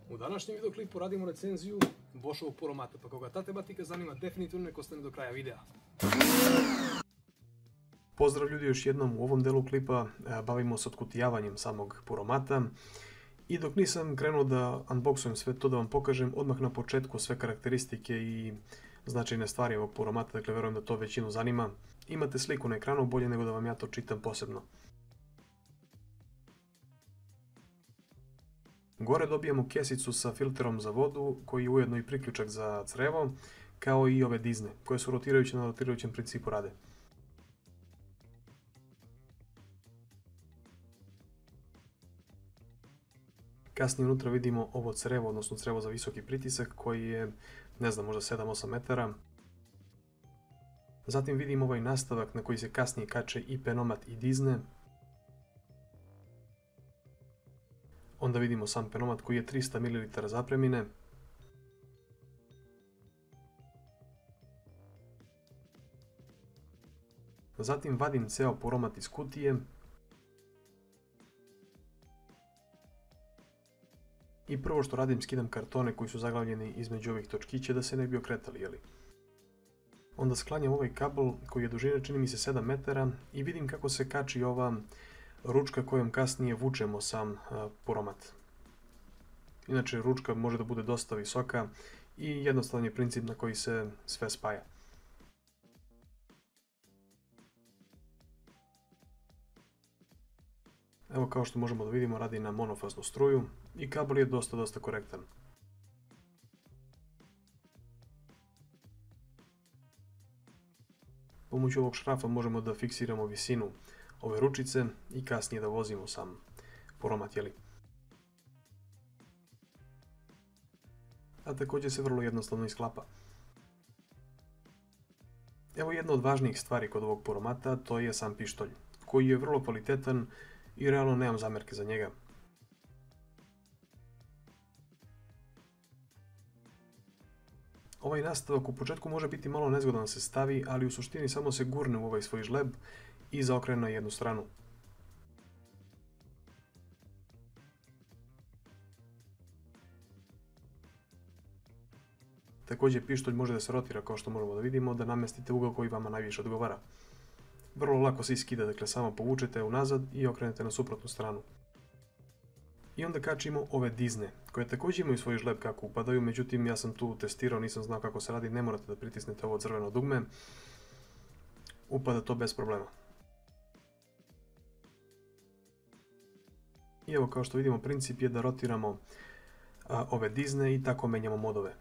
U današnjem videoklipu radimo recenziju Boschovog Puromata, pa koga ta tematika zanima, definitivno nek ostane do kraja videa. Pozdrav ljudi još jednom, u ovom delu klipa bavimo se otkutijavanjem samog Puromata. I dok nisam krenuo da unboxujem sve to, da vam pokažem odmah na početku sve karakteristike i značajne stvari ovog Puromata, dakle verujem da to većinu zanima. Imate sliku na ekranu, bolje nego da vam ja to čitam posebno. Gore dobijamo kesicu sa filterom za vodu, koji je ujedno i priključak za crevo, kao i ove dizne, koje su rotirajuće na rotirajućem principu rade. Kasnije unutra vidimo ovo crevo, odnosno crevo za visoki pritisak, koji je, ne znam, možda 7-8 metara. Zatim vidimo ovaj nastavak na koji se kasnije kače i penomat i dizne. Onda vidimo sam penomat koji je 300 ml zapremine. Zatim vadim ceo Puromat iz kutije. I prvo što radim, skidam kartone koji su zaglavljeni između ovih točkića da se ne bi okretali, jeli. Onda sklanjam ovaj kabel koji je dužine, čini mi se, 7 metara i vidim kako se kači ova ručka kojom kasnije vučemo sam Puromat. Inače, ručka može da bude dosta visoka i jednostavan je princip na koji se sve spaja. Evo, kao što možemo da vidimo, radi na monofaznu struju i kabel je dosta korektan. Pomoću ovog šrafa možemo da fiksiramo visinu ove ručice i kasnije da vozimo sam Puromat, jeli. A također se vrlo jednostavno isklapa. Evo jedna od važnijih stvari kod ovog Puromata, to je sam pištolj, koji je vrlo kvalitetan i realno nemam zamerke za njega. Ovaj nastavak u početku može biti malo nezgodan da se stavi, ali u suštini samo se gurne u ovaj svoj žleb i zaokrene na jednu stranu. Također pištolj može da se rotira, kao što možemo da vidimo, da namestite ugao koji vama najviše odgovara. Vrlo lako se iskida, dakle samo povučete unazad i okrenete na suprotnu stranu. I onda kačimo ove dizne, koje također imaju svoj žleb kako upadaju, međutim ja sam tu testirao, nisam znao kako se radi, ne morate da pritisnete ovo crveno dugme. Upada to bez problema. I evo, kao što vidimo, princip je da rotiramo ove dizne i tako menjamo modove.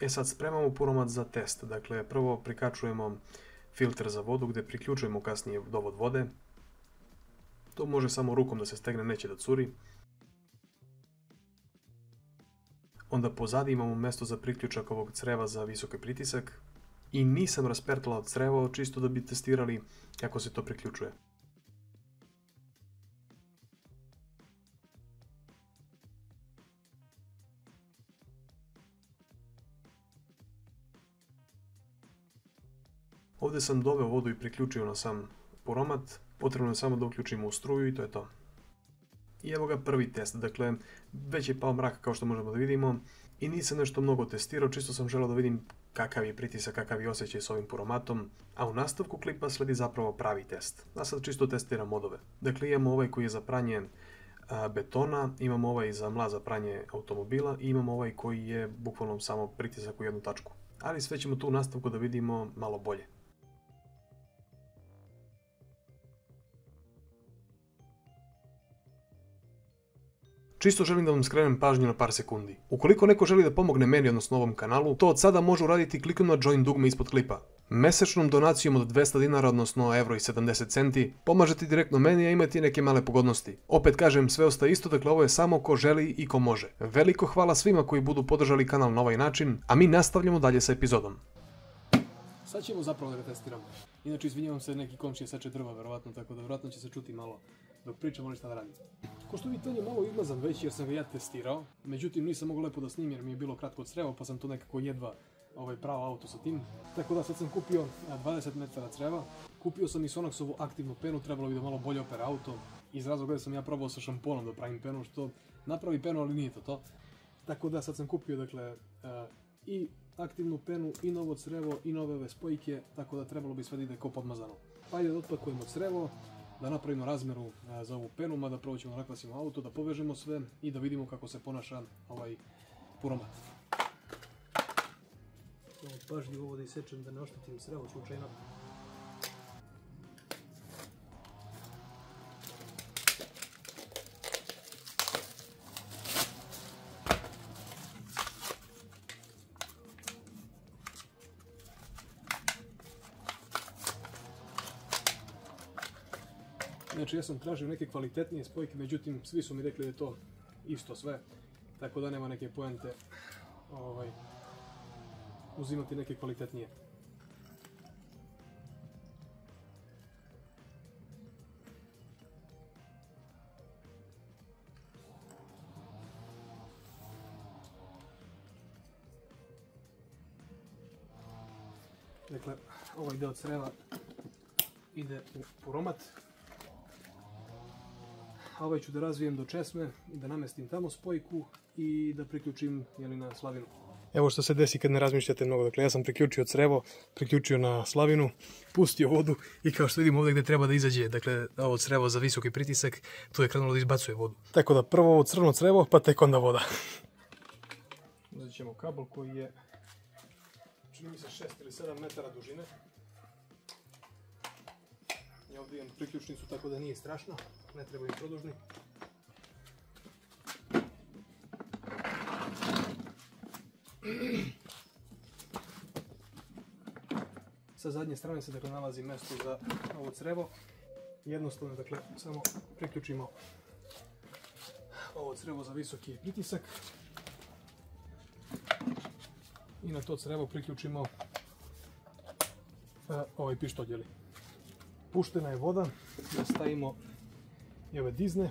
E sad, spremamo Puromat za test. Dakle, prvo prikačujemo filter za vodu gdje priključujemo kasnije dovod vode. To može samo rukom da se stegne, neće da curi. Onda pozadi imamo mjesto za priključak ovog creva za visoki pritisak. I nisam raspertlao crevo, čisto da bi testirali kako se to priključuje. Ovdje sam doveo vodu i priključio na sam Puromat, potrebno je samo da uključimo u struju i to je to. I evo ga prvi test, dakle već je pao mrak kao što možemo da vidimo i nisam nešto mnogo testirao, čisto sam želeo da vidim kakav je pritisak, kakav je osjećaj s ovim Puromatom, a u nastavku klipa sledi zapravo pravi test. A sad čisto testiram modove. Dakle, imamo ovaj koji je za pranje betona, imamo ovaj za mlaz za pranje automobila i imamo ovaj koji je bukvalno samo pritisak u jednu tačku. Ali sve ćemo tu u nastavku da vidimo malo bolje. Čisto želim da vam skrenem pažnju na par sekundi. Ukoliko neko želi da pomogne meni, odnosno ovom kanalu, to od sada može uraditi klikom na join dugme ispod klipa. Mesečnom donacijom od 200 dinara, odnosno €1,70, pomažete direktno meni, a imate i neke male pogodnosti. Opet kažem, sve ostaje isto, dakle ovo je samo ko želi i ko može. Veliko hvala svima koji budu podržali kanal na ovaj način, a mi nastavljamo dalje sa epizodom. Sad ćemo zapravo da ga testiramo. Inače, izvinjavam se, neki komšija seče drva, verovatno, tako da verovatno će se čuti malo dok pričam, ali šta da radim. Ko što vidite, on je malo izmazan već jer sam ga ja testirao, međutim nisam mogao lepo da snimim jer mi je bilo kratko crevo, pa sam to nekako jedva pravo auto sa tim. Tako da sad sam kupio 20 metara creva, kupio sam i Sonaxovu aktivnu penu, trebalo bi da malo bolje opere auto. iz razloga da sam ja probao sa šamponom da pravim penu, što napravi penu, ali nije to to. Tako da sad sam kupio, dakle, i aktivnu penu, i novo crevo, i nove ove spojke, tako da trebalo bi sve da ide kao podmazano. Pa ajde da otpakujemo crevo, da napravimo razmeru za ovu penu, mada prvo ćemo naklasimo auto, da povežemo sve i da vidimo kako se ponaša ovaj puromat. Pažljivo ovo da isečem da ne oštetim crevo slučajno. Znači, ja sam tražio neke kvalitetnije spojke, međutim, svi su mi rekli da je to isto sve, tako da nema neke poente uzimati neke kvalitetnije. Dakle, ovaj deo creva ide u puromat. A ovaj ću da razvijem do česme i da namestim tamo spojku i da priključim na slavinu. Evo što se desi kad ne razmišljate mnogo. Dakle, ja sam priključio crevo, priključio na slavinu, pustio vodu i kao što vidimo ovdje gdje treba da izađe, dakle, ovo crevo za visoki pritisak, tu je krenulo da izbacuje vodu. Tako da prvo ovo crno crevo, pa tek onda voda. Uzet ćemo kabel koji je, čini mi se, 6 ili 7 metara dužine. Ja ovdje imam priključnicu, tako da nije strašno, ne treba im produžni. Sa zadnje strane se dakle nalazi mjesto za ovo crevo. Jednostavno, dakle, samo priključimo ovo crevo za visoki pritisak i na to crevo priključimo ovaj pištolj. Puštena je voda, da stavimo i ove dizne.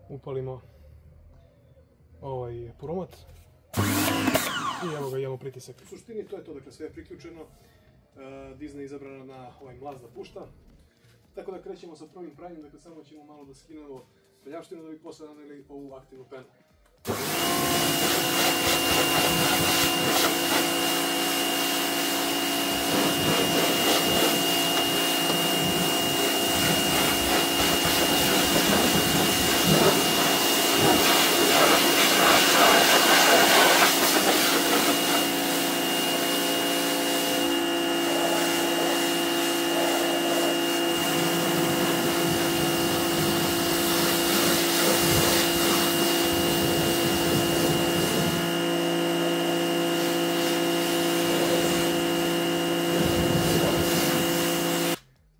Upalimo ovaj puromat i evo ga, imamo pritisak. U suštini to je to, dakle sve je priključeno, dizna je izabrana na ovaj mlaz da pušta. Tako da krećemo sa prvim pranjem, dakle samo ćemo malo da skinemo prljavštinu da bi posle naneli ovu aktivnu penu.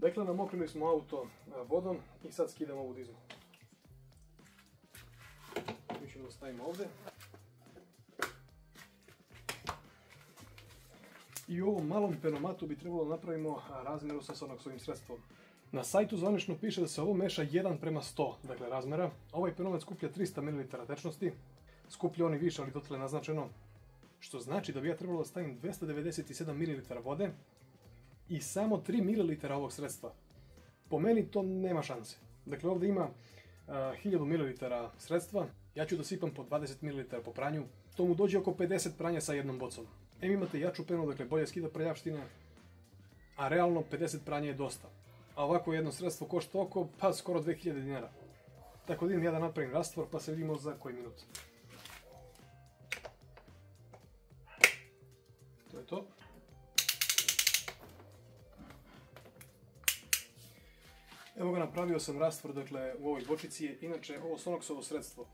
Dakle, namokrili smo auto vodom i sad skidamo ovu diznu. Mi ćemo da stavimo ovdje. I u ovom malom penomatu bi trebalo napravimo razmjeru sa sonoksovim sredstvom. Na sajtu zvanično piše da se ovo meša 1:100, dakle razmjera. Ovaj penomat skuplja 300 ml tečnosti, skuplja on i više, ali dotle je naznačeno, što znači da bi ja trebalo da stavim 297 ml vode i samo 3 ml ovog sredstva. Po meni to nema šanse. Dakle, ovdje ima 1000 ml sredstva, ja ću da sipam po 20 ml po pranju, to mu dođe oko 50 pranja sa jednom bocom. Imate jaču penu, dakle bolje skida prljavština, a realno 50 pranja je dosta. A ovako jedno sredstvo košta oko, pa skoro 2000 dinara. Tako da idem ja da napravim rastvor, pa se vidimo za koji minut. To je to. Evo ga, napravio sam rastvor, dakle, u ovoj bočici. Inače, ovo Sonoksovo sredstvo,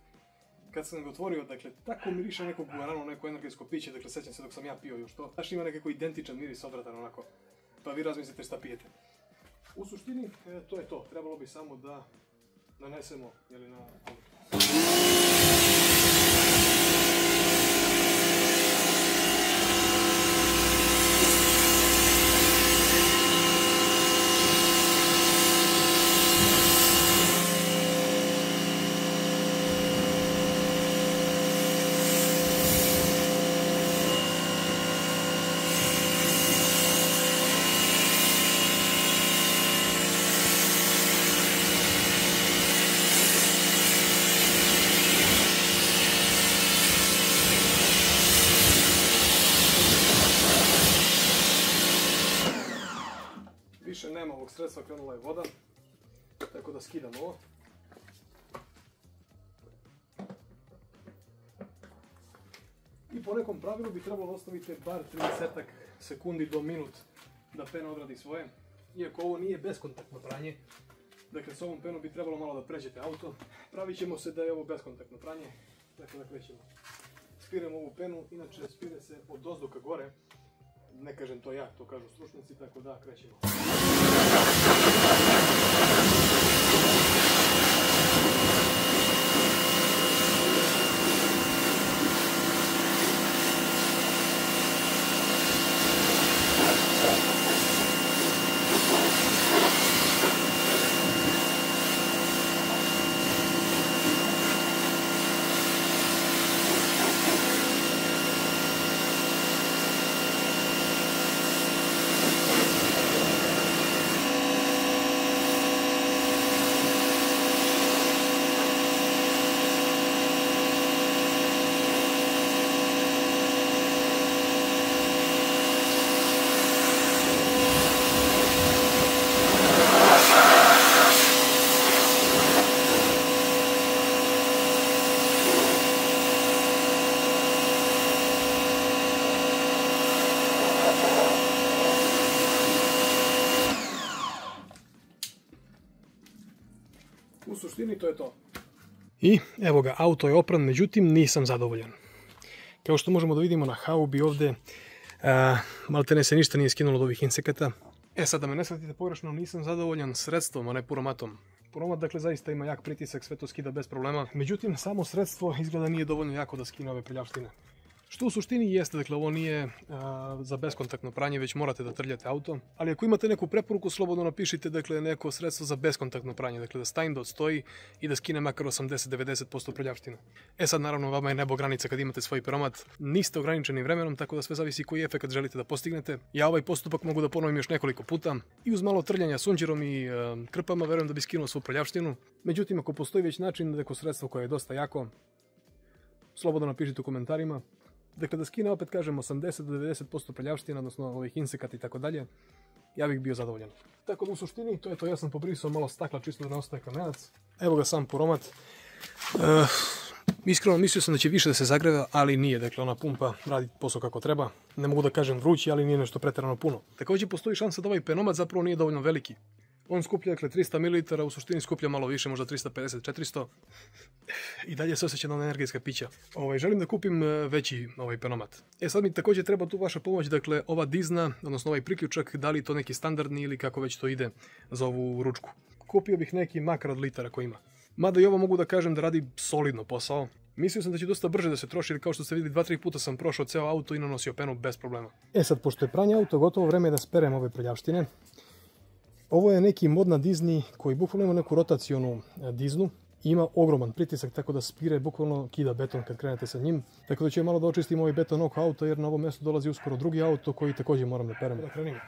kad sam ga otvorio, dakle, tako miriše neko guarano, neko energetsko piće, dakle, sećam se dok sam ja pio još to. Znaš, ima nekako identičan miris odvratan onako, pa vi razmislite šta pijete. U suštini, to je to. Trebalo bi samo da nanesemo, na više nema ovog sredstva, krenula je voda, tako da skidam ovo. I po nekom pravilu bi trebalo ostaviti bar 30 sekundi do minut da pena odradi svoje. Iako ovo nije beskontaktno pranje, dakle s ovom penom bi trebalo malo da pređete auto. Pravit ćemo se da je ovo beskontaktno pranje, tako da krećemo. Spiremo ovu penu, inače spire se od ozdo ka gore. Ne kažem to ja, to kažu stručnjaci, tako da krećemo. U suštini to je to. I evo ga, auto je opran, međutim nisam zadovoljan. Kao što možemo da vidimo na haubi ovde, maltene se ništa nije skinulo od ovih insekata. Sad da me ne shvatite pogrešno, nisam zadovoljan sredstvom, a ne puromatom. Puromat dakle zaista ima jak pritisak, sve to skida bez problema. Međutim, samo sredstvo izgleda nije dovoljno jako da skine ove prljavštine. Što u suštini jeste, dakle ovo nije za beskontaktno pranje, već morate da trljate auto. Ali ako imate neku preporuku, slobodno napišite dakle neko sredstvo za beskontaktno pranje, dakle da Steindot stoji i da skine makar 80-90% prljavština. Sad naravno vama je nebo granica kad imate svoj peromat, niste ograničeni vremenom, tako da sve zavisi koji efekt želite da postignete. Ja ovaj postupak mogu da ponovim još nekoliko puta i uz malo trljanja sunđerom i krpama verujem da bi skinuo svu prljavštinu. Međutim, ako postoji već način, neko sredstvo koje je dosta jako, slobodno napišite u komentarima. Dakle, da skine, opet kažem, 80-90% prljavština, odnosno ovih insekata i tako dalje, ja bih bio zadovoljan. Tako da u suštini, to je to, ja sam pobrisao malo stakla čisto da ne ostaje kamenac. Evo ga sam puromat. Iskreno mislio sam da će više da se zagreva, ali nije, dakle ona pumpa radi posao kako treba. Ne mogu da kažem vrući, ali nije nešto pretjerano puno. Također postoji šansa da ovaj penomat zapravo nije dovoljno veliki. On skuplja, dakle, 300 ml, u suštini skuplja malo više, možda 350-400. I dalje se osjeća na energetska pića. Želim da kupim veći penomat. Sad mi također treba tu vaša pomoć, dakle, ova dizna, odnosno ovaj priključak, da li to neki standardni ili kako već to ide za ovu ručku. Kupio bih neki makar od litara koji ima. Mada i ovo mogu da kažem da radi solidno posao. Mislio sam da će dosta brže da se troši, jer kao što ste vidjeli 2-3 puta sam prošao ceo auto i nanosio penu bez problema. Sad, pošto je pranje auto gotovo, vreme je da sperem ove prljavštine. Ovo je neki mod na Disney koji bukvalno ima neku rotacionu diznu. Ima ogroman pritisak, tako da spire bukvalno kida beton kad krenete sa njim. Tako da ću malo da očistim ovaj beton oko auta, jer na ovo mjesto dolazi uskoro drugi auto koji također moram da perem. Da krenimo.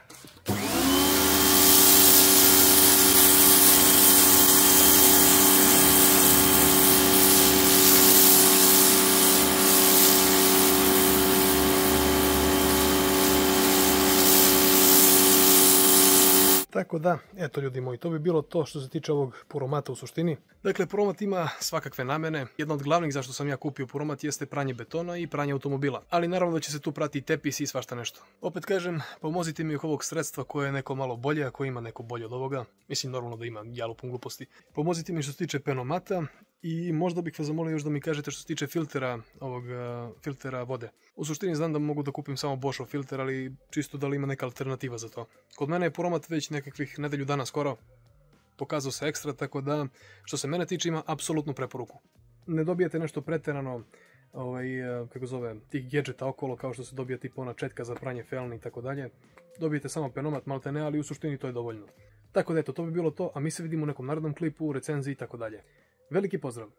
Tako da, eto ljudi moji, to bi bilo to što se tiče ovog puromata u suštini. Dakle, puromat ima svakakve namene. Jedna od glavnih zašto sam ja kupio puromat jeste pranje betona i pranje automobila. Ali naravno da će se tu prati tepis i svašta nešto. Opet kažem, pomozite mi oko ovog sredstva koje je neko malo bolje, ako ima neko bolje od ovoga. Mislim normalno da ima jalupom gluposti. Pomozite mi što se tiče penomata i možda bih vas zamolio još da mi kažete što se tiče filtera vode. U suštini znam da mogu da kupim samo Boschov filter, ali čisto da li ima neka alternativa za to. Kod mene je puromat već nekakvih nedelju dana skoro pokazao se ekstra, tako da što se mene tiče ima apsolutnu preporuku. Ne dobijete nešto pretjerano tih gadgeta okolo kao što se dobija tipa ona četka za pranje felni i tako dalje. Dobijete samo penomat, malte ne, ali u suštini to je dovoljno. Tako da eto, to bi bilo to, a mi se vidimo u nekom narednom klipu, recenziji i tako dalje. Veliki pozdrav!